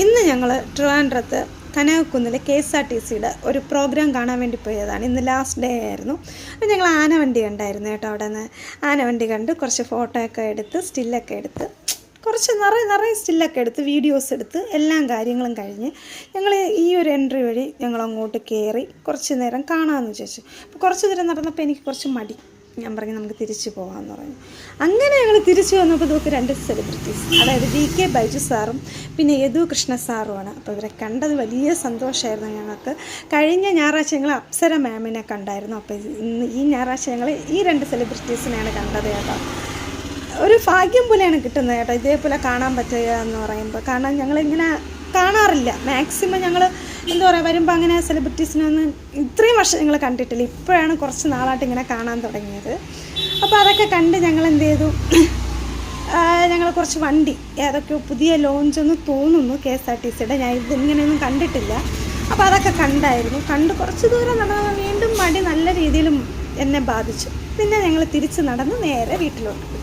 ഇന്ന് ഞങ്ങൾ ട്രിവാൻഡ്രത്ത് കനകക്കുന്നിൽ KSRTCയുടെ ഒരു പ്രോഗ്രാം കാണാൻ വേണ്ടി പോയതാണ്. ഇന്ന് ലാസ്റ്റ് ഡേ ആയിരുന്നു. അപ്പോൾ ഞങ്ങൾ ആനവണ്ടി കണ്ടായിരുന്നു കേട്ടോ. അവിടെ നിന്ന് ആനവണ്ടി കണ്ട് കുറച്ച് ഫോട്ടോ ഒക്കെ എടുത്ത് സ്റ്റില്ലൊക്കെ എടുത്ത് കുറച്ച് നിറയെ സ്റ്റില്ലൊക്കെ എടുത്ത് വീഡിയോസ് എടുത്ത് എല്ലാ കാര്യങ്ങളും കഴിഞ്ഞ് ഞങ്ങൾ ഈ ഒരു എൻട്രി വഴി ഞങ്ങൾ അങ്ങോട്ട് കയറി കുറച്ച് നേരം കാണാമെന്ന് വിചാരിച്ചു. അപ്പോൾ കുറച്ച് നേരം നടന്നപ്പോൾ എനിക്ക് കുറച്ച് മടി. ഞാൻ പറഞ്ഞു നമുക്ക് തിരിച്ചു പോകാമെന്ന് പറഞ്ഞു. അങ്ങനെ ഞങ്ങൾ തിരിച്ചു വന്നപ്പോൾ ഇതൊക്കെ 2 സെലിബ്രിറ്റീസ്, അതായത് DK ബൈജു സാറും പിന്നെ യദു കൃഷ്ണ സാറുമാണ്. അപ്പോൾ ഇവരെ കണ്ടത് വലിയ സന്തോഷമായിരുന്നു ഞങ്ങൾക്ക്. കഴിഞ്ഞ ഞായറാഴ്ച ഞങ്ങൾ അപ്സര മാമിനെ കണ്ടായിരുന്നു. അപ്പോൾ ഇന്ന് ഈ ഞായറാഴ്ച ഞങ്ങൾ ഈ 2 സെലിബ്രിറ്റീസിനെയാണ് കണ്ടത് കേട്ടോ. ഒരു ഭാഗ്യം പോലെയാണ് കിട്ടുന്നത് കേട്ടോ ഇതേപോലെ കാണാൻ പറ്റുക എന്ന് പറയുമ്പോൾ. കാരണം ഞങ്ങളിങ്ങനെ കാണാറില്ല. മാക്സിമം ഞങ്ങൾ എന്താ പറയുക വരുമ്പോൾ അങ്ങനെ സെലിബ്രിറ്റീസിനൊന്നും ഇത്രയും വർഷം ഞങ്ങൾ കണ്ടിട്ടില്ല. ഇപ്പോഴാണ് കുറച്ച് നാളായിട്ട് ഇങ്ങനെ കാണാൻ തുടങ്ങിയത്. അപ്പോൾ അതൊക്കെ കണ്ട് ഞങ്ങൾ എന്ത് ചെയ്തു, ഞങ്ങൾ കുറച്ച് വണ്ടി ഏതൊക്കെയോ പുതിയ ലോഞ്ചൊന്നും തോന്നുന്നു KSRTCയുടെ. ഞാൻ ഇതിങ്ങനെയൊന്നും കണ്ടിട്ടില്ല. അപ്പോൾ അതൊക്കെ കണ്ട് കുറച്ച് ദൂരം നടന്നാൽ വീണ്ടും മടി നല്ല രീതിയിൽ എന്നെ ബാധിച്ചു. പിന്നെ ഞങ്ങൾ തിരിച്ച് നടന്ന് നേരെ വീട്ടിലോട്ട്.